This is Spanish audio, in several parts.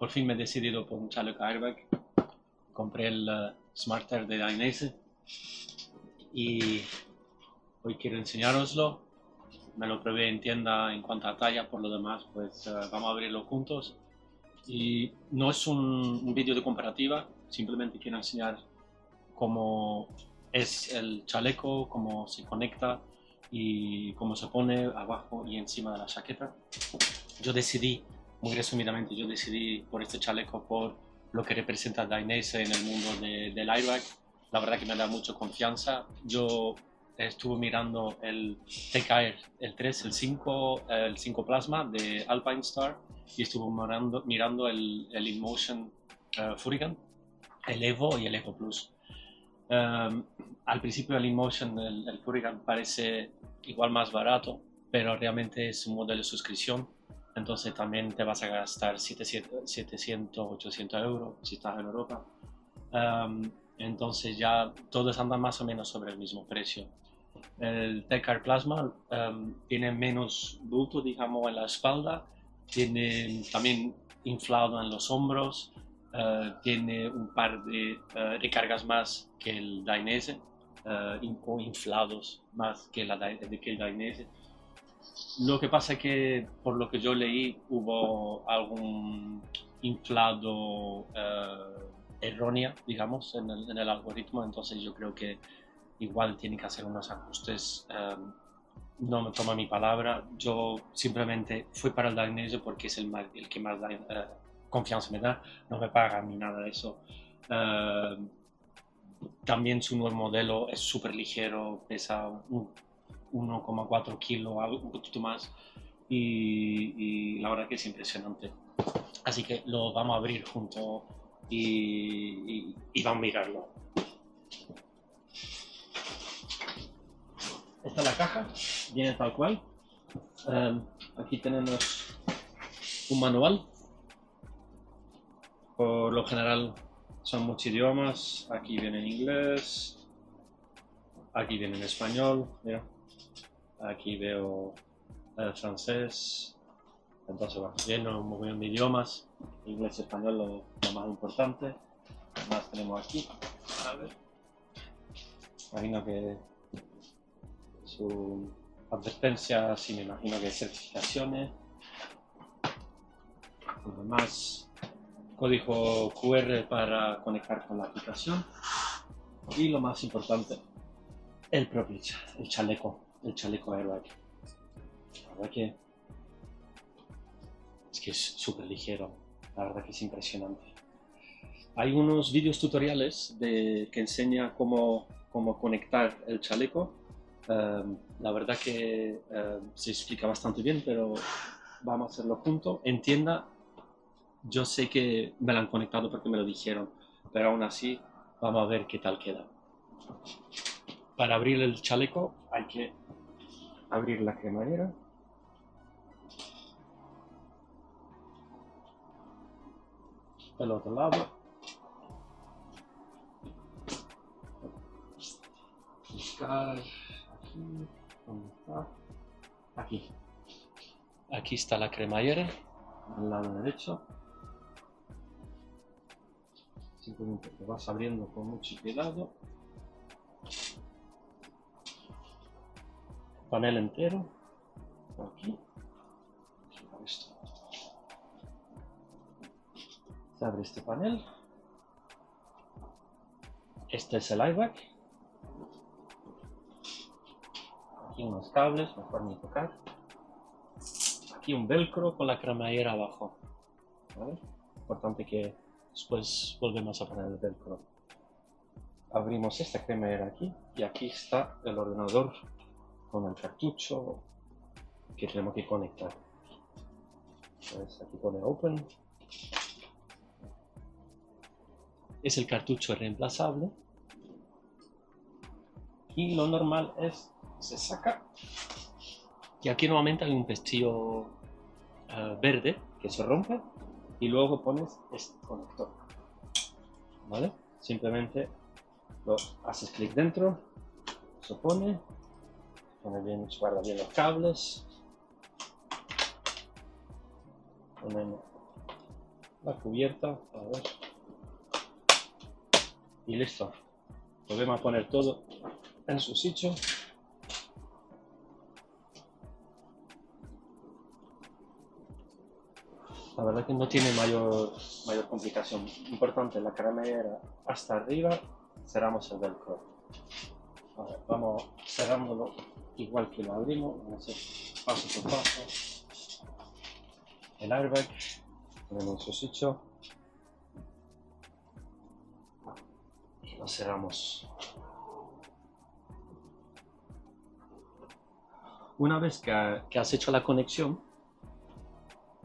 por fin me he decidido por un chaleco airbag. Compré el Smarter de Dainese y hoy quiero enseñároslo. Me lo probé en tienda en cuanto a talla, por lo demás pues vamos a abrirlo juntos. Y no es un vídeo de comparativa, simplemente quiero enseñar cómo es el chaleco, cómo se conecta y cómo se pone abajo y encima de la chaqueta. Yo decidí, muy resumidamente, por este chaleco por lo que representa Dainese en el mundo del airbag. La verdad que me da mucha confianza. Yo estuve mirando el Tech Air, el 3, el 5 Plasma de Alpine Star y estuve mirando el InMotion Furigan, el Evo y el Evo Plus. Al principio el InMotion, el Furigan, parece igual más barato, pero realmente es un modelo de suscripción, entonces también te vas a gastar 700, 800 euros si estás en Europa. Entonces ya todos andan más o menos sobre el mismo precio. El Tech Air Plasma tiene menos bulto, digamos, en la espalda, tiene también inflado en los hombros, tiene un par de recargas más que el Dainese, o inflados más que el Dainese. Lo que pasa es que, por lo que yo leí, hubo algún inflado erróneo, digamos, en el algoritmo, entonces yo creo que igual tiene que hacer unos ajustes. No me toma mi palabra, yo simplemente fui para el Dainese porque es el que más confianza me da, no me pagan ni nada de eso. También su nuevo modelo es súper ligero, pesa 1,4 kilos, algo un poquito más, y la verdad que es impresionante. Así que lo vamos a abrir juntos y vamos a mirarlo. Esta es la caja, viene tal cual. Aquí tenemos un manual. Por lo general son muchos idiomas. Aquí viene en inglés, aquí viene en español, mira. Aquí veo francés. Entonces bueno, viene un montón de idiomas, inglés y español lo más importante. ¿Qué más tenemos aquí? A ver. Imagino que su advertencia, sí, me imagino que certificaciones. Además, código QR para conectar con la aplicación. Y lo más importante, el propio chaleco airbag. La verdad que es súper ligero, la verdad que es impresionante. Hay unos vídeos tutoriales que enseñan cómo conectar el chaleco. La verdad que se explica bastante bien, pero vamos a hacerlo juntos. En tienda, yo sé que me lo han conectado porque me lo dijeron, pero aún así vamos a ver qué tal queda. Para abrir el chaleco hay que abrir la cremallera. El otro lado. Buscar aquí, ¿dónde está? Aquí. Aquí está la cremallera, al lado derecho. Simplemente lo vas abriendo con mucho cuidado. Panel entero. Por aquí. Se abre este panel. Este es el airbag. Aquí unos cables, mejor ni tocar. Aquí un velcro con la cremallera abajo. ¿Vale? Importante que después volvemos a poner el velcro. Abrimos esta cremallera aquí y aquí está el ordenador con el cartucho que tenemos que conectar. Entonces aquí pone Open. Es el cartucho reemplazable y lo normal es se saca y aquí normalmente hay un pestillo verde que se rompe y luego pones este conector, ¿vale? Simplemente lo haces clic dentro, se pone bien, guarda bien los cables, ponemos la cubierta, a ver. Y listo. Volvemos a poner todo en su sitio. La verdad que no tiene mayor complicación. Importante, la cremallera hasta arriba, cerramos el velcro. A ver, vamos cerrándolo igual que lo abrimos, vamos a hacer paso por paso. El airbag, ponemos en su sitio y lo cerramos. Una vez que has hecho la conexión,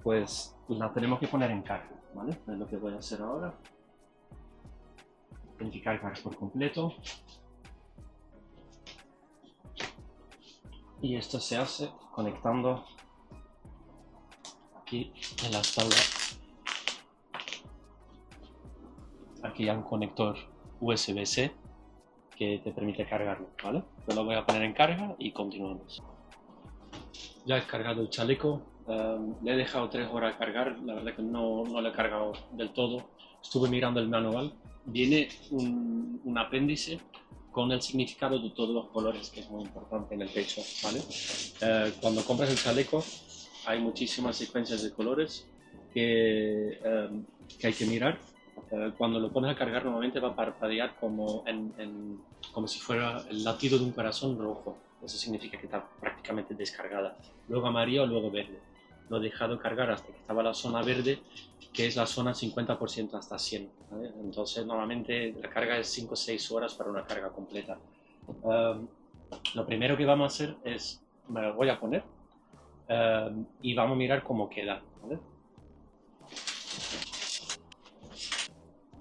pues la tenemos que poner en carga, ¿vale? Es lo que voy a hacer ahora. Tiene que cargar por completo. Y esto se hace conectando aquí en la espalda. Aquí hay un conector USB-C que te permite cargarlo, ¿vale? Yo lo voy a poner en carga y continuamos. Ya he cargado el chaleco. Le he dejado 3 horas a cargar, la verdad que no lo he cargado del todo. Estuve mirando el manual, viene un apéndice con el significado de todos los colores, que es muy importante en el pecho, ¿vale? Cuando compras el chaleco hay muchísimas secuencias de colores que hay que mirar. Cuando lo pones a cargar normalmente va a parpadear como si fuera el latido de un corazón rojo. Eso significa que está prácticamente descargada. Luego amarillo, luego verde. Lo he dejado cargar hasta que estaba la zona verde, que es la zona 50% hasta 100. ¿Vale? Entonces normalmente la carga es 5 o 6 horas para una carga completa. Lo primero que vamos a hacer es, me lo voy a poner y vamos a mirar cómo queda. ¿Vale?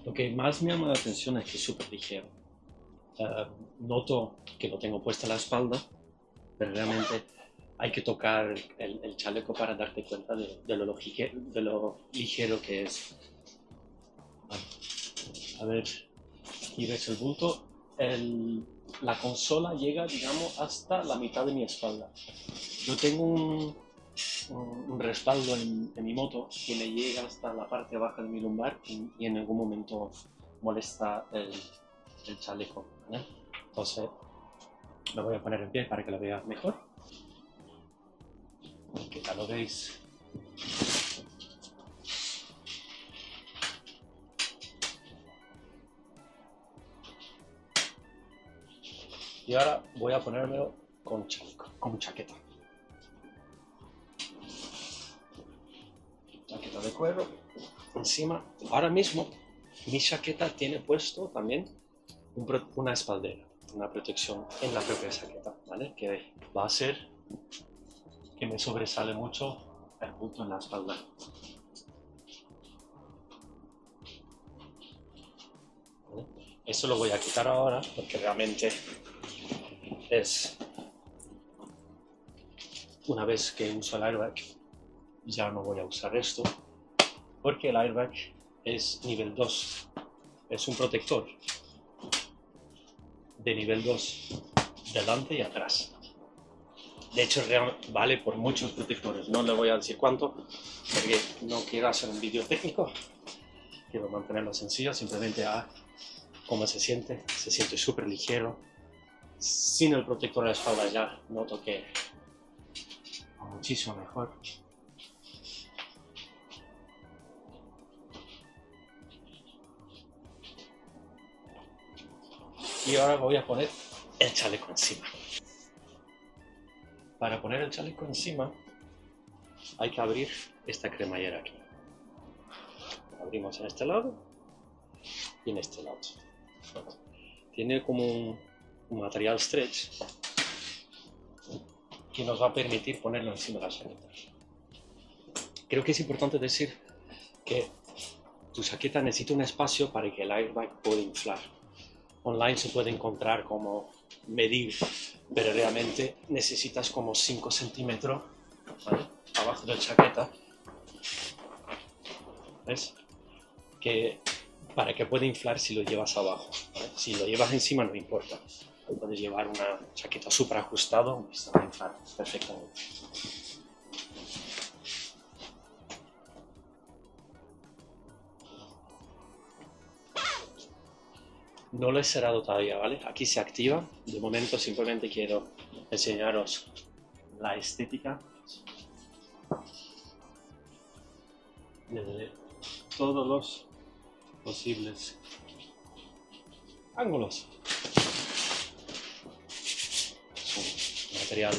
Lo que más me llama la atención es que es súper ligero. Noto que lo tengo puesto en la espalda, pero realmente hay que tocar el chaleco para darte cuenta de lo ligero que es. A ver, aquí ves el bulto. La consola llega, digamos, hasta la mitad de mi espalda. Yo tengo un respaldo en mi moto que me llega hasta la parte baja de mi lumbar y en algún momento molesta el chaleco, ¿vale? Entonces lo voy a poner en pie para que lo veas mejor, que ya lo veis. Y ahora voy a ponérmelo con chaleco, con chaqueta. Chaqueta de cuero encima. Ahora mismo mi chaqueta tiene puesto también una espaldera, una protección en la propia chaqueta, ¿vale? Que va a hacer que me sobresale mucho el bulto en la espalda. ¿Vale? Eso lo voy a quitar ahora porque realmente es, una vez que uso el airbag ya no voy a usar esto porque el airbag es nivel 2, es un protector de nivel 2 delante y atrás. De hecho vale por muchos protectores, no le voy a decir cuánto porque no quiero hacer un vídeo técnico, quiero mantenerlo sencillo, simplemente a cómo se siente súper ligero. Sin el protector de la espalda ya noto que muchísimo mejor. Y ahora voy a poner el chaleco encima. Para poner el chaleco encima hay que abrir esta cremallera aquí. La abrimos en este lado y en este lado. Tiene como un material stretch que nos va a permitir ponerlo encima de la chaqueta. Creo que es importante decir que tu chaqueta necesita un espacio para que el airbag pueda inflar. Online se puede encontrar como medir, pero realmente necesitas como 5 centímetros, ¿vale? Abajo de la chaqueta, ¿ves? Para que pueda inflar si lo llevas abajo, ¿vale? Si lo llevas encima no importa, puedes llevar una chaqueta súper ajustada y se va a inflar perfectamente. No lo he cerrado todavía, ¿vale? Aquí se activa. De momento simplemente quiero enseñaros la estética desde todos los posibles ángulos. Es un material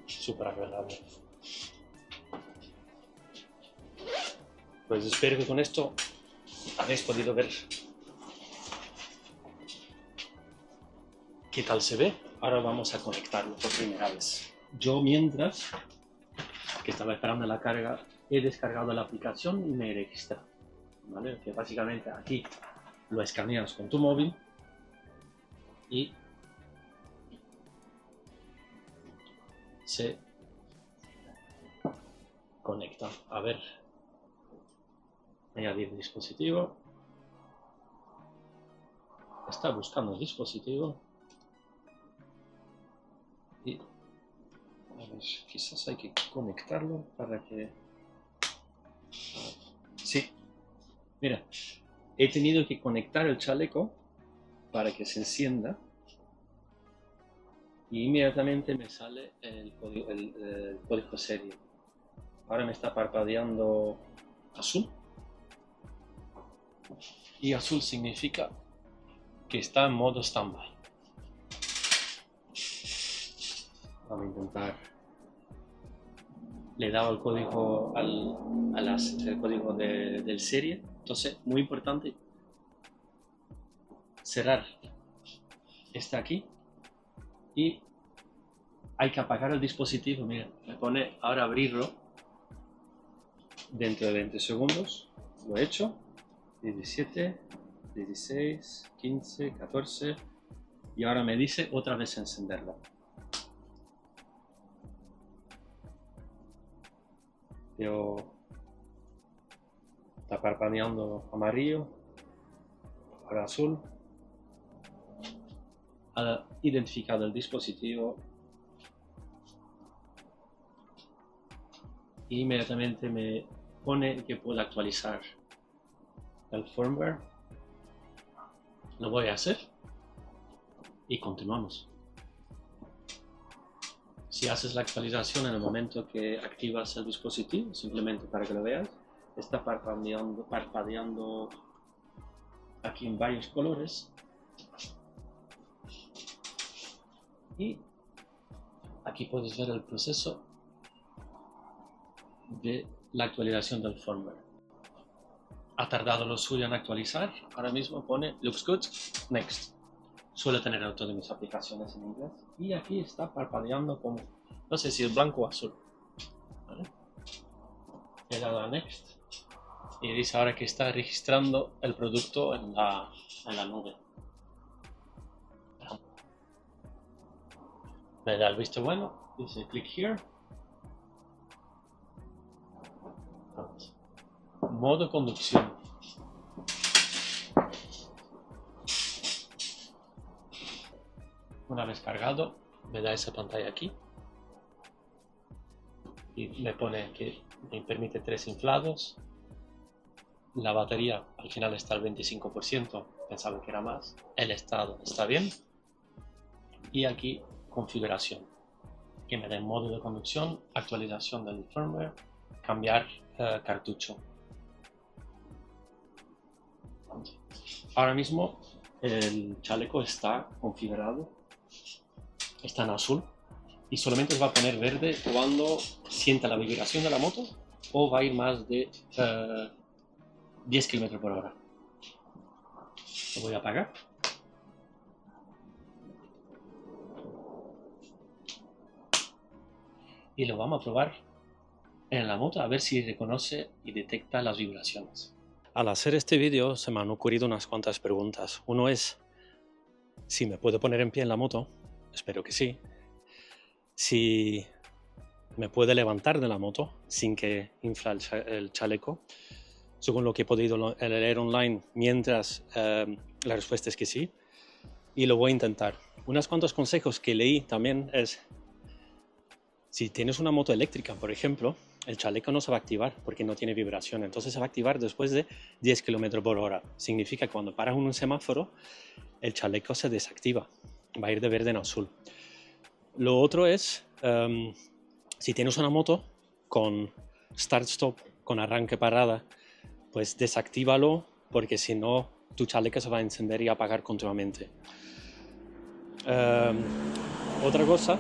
súper agradable. Pues espero que con esto habéis podido ver qué tal se ve. Ahora vamos a conectarlo por primera vez. Yo mientras que estaba esperando la carga he descargado la aplicación y me he registrado, ¿vale? Que básicamente aquí lo escaneas con tu móvil y se conecta. A ver, añadir dispositivo. Está buscando el dispositivo y a ver, quizás hay que conectarlo para que... Sí, mira, he tenido que conectar el chaleco para que se encienda y inmediatamente me sale el código serie. Ahora me está parpadeando azul y azul significa que está en modo standby. Vamos a intentar. Le he dado el código el código del serie. Entonces, muy importante cerrar este aquí y hay que apagar el dispositivo. Mira, me pone ahora abrirlo dentro de 20 segundos. Lo he hecho. 17, 16, 15, 14 y ahora me dice otra vez encenderlo. Yo está parpadeando amarillo, ahora azul. Ha identificado el dispositivo e inmediatamente me pone que puedo actualizar el firmware. Lo voy a hacer y continuamos. Si haces la actualización en el momento que activas el dispositivo, simplemente para que lo veas, está parpadeando aquí en varios colores y aquí puedes ver el proceso de la actualización del firmware. Ha tardado lo suyo en actualizar, ahora mismo pone looks good, next. Suele tener todas mis aplicaciones en inglés y aquí está parpadeando como, no sé si es blanco o azul, ¿vale? He dado a next y dice ahora que está registrando el producto en la nube. Me da el visto bueno, dice click here. Vamos. Modo conducción. Una vez cargado, me da esa pantalla aquí y me pone que me permite 3 inflados. La batería al final está al 25%, pensaba que era más. El estado está bien. Y aquí configuración, que me da en modo de conducción, actualización del firmware, cambiar cartucho. Ahora mismo el chaleco está configurado, está en azul y solamente os va a poner verde cuando sienta la vibración de la moto o va a ir más de 10 km por hora. Lo voy a apagar. Y lo vamos a probar en la moto a ver si reconoce y detecta las vibraciones. Al hacer este vídeo se me han ocurrido unas cuantas preguntas. Uno es si me puedo poner en pie en la moto, espero que sí. Si me puede levantar de la moto sin que infla el chaleco. Según lo que he podido leer online mientras, la respuesta es que sí. Y lo voy a intentar. Unos cuantos consejos que leí también es, si tienes una moto eléctrica, por ejemplo, el chaleco no se va a activar porque no tiene vibración. Entonces se va a activar después de 10 km/h. Significa que cuando paras en un semáforo, el chaleco se desactiva. Va a ir de verde en azul. Lo otro es, si tienes una moto con start-stop, con arranque parada, pues desactívalo porque si no, tu chaleco se va a encender y apagar continuamente. Otra cosa,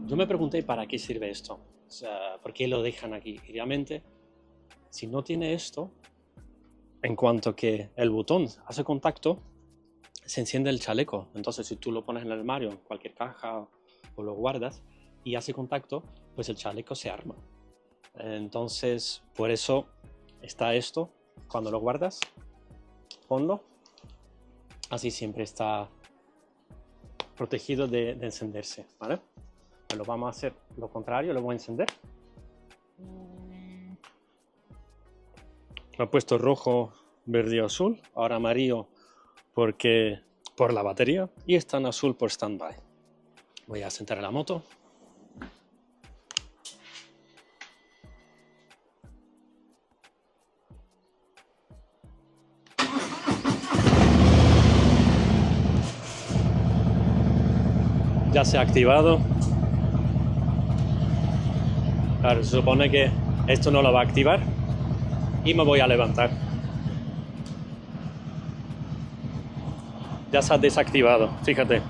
yo me pregunté para qué sirve esto, o sea, por qué lo dejan aquí. Y realmente, si no tiene esto, en cuanto que el botón hace contacto, se enciende el chaleco. Entonces, si tú lo pones en el armario, en cualquier caja o lo guardas y hace contacto, pues el chaleco se arma. Entonces, por eso está esto. Cuando lo guardas, ponlo. Así siempre está protegido de encenderse, ¿vale? Lo vamos a hacer lo contrario, lo voy a encender. Lo he puesto rojo, verde y azul, ahora amarillo por la batería y está en azul por standby. Voy a sentar la moto. Ya se ha activado. Claro, se supone que esto no lo va a activar y me voy a levantar. Ya se ha desactivado, fíjate.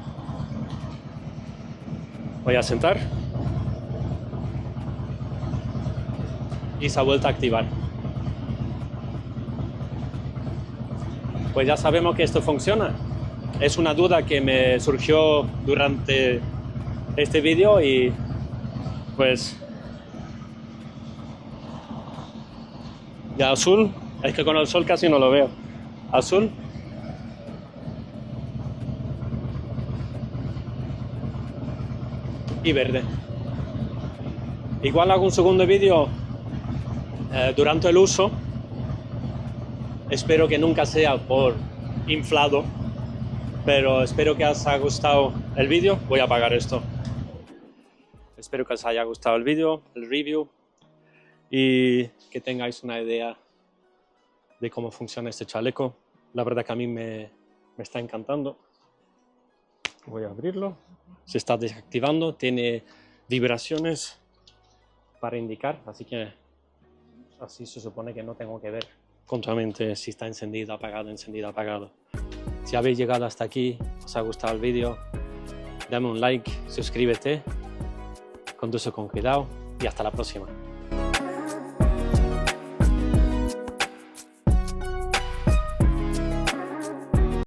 Voy a sentar y se ha vuelto a activar. Pues ya sabemos que esto funciona. Es una duda que me surgió durante este vídeo y pues ya azul, es que con el sol casi no lo veo. Azul. Y verde. Igual hago un segundo vídeo durante el uso. Espero que nunca sea por inflado, pero espero que os haya gustado el vídeo. Voy a apagar esto. Espero que os haya gustado el vídeo, el review, y que tengáis una idea de cómo funciona este chaleco. La verdad que a mí me está encantando. Voy a abrirlo. Se está desactivando, tiene vibraciones para indicar, así que así se supone que no tengo que ver continuamente si está encendido, apagado. Si habéis llegado hasta aquí, os ha gustado el vídeo, dame un like, suscríbete, conduce con cuidado y hasta la próxima.